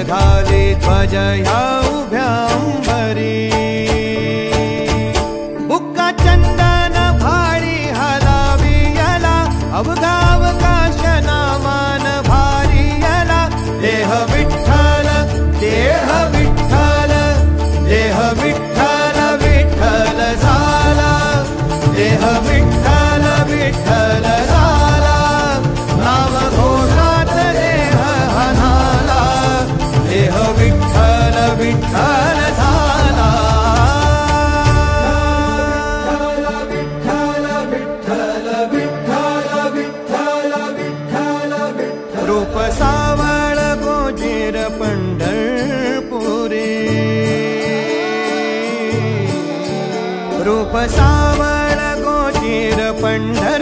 घाली ध्वज ह्या उभ्या अंबरी बुक्का चंदन भाळी हलावी याला अवघावकाश नामान भारी याला देह विठ्ठल देह विठ्ठल देह विठ्ठल विठ्ठल झाला देह विठ्ठल विठ्ठल झाला नाम घोषात देह हनाला देह विठ्ठल विठ्ठल झाला विठ्ठल विठ्ठल विठ्ठल विठ्ठल विठ्ठल विठ्ठल रूप सावळ गोजीर पंढरपुरी रूप सावळ गोजीर पंढर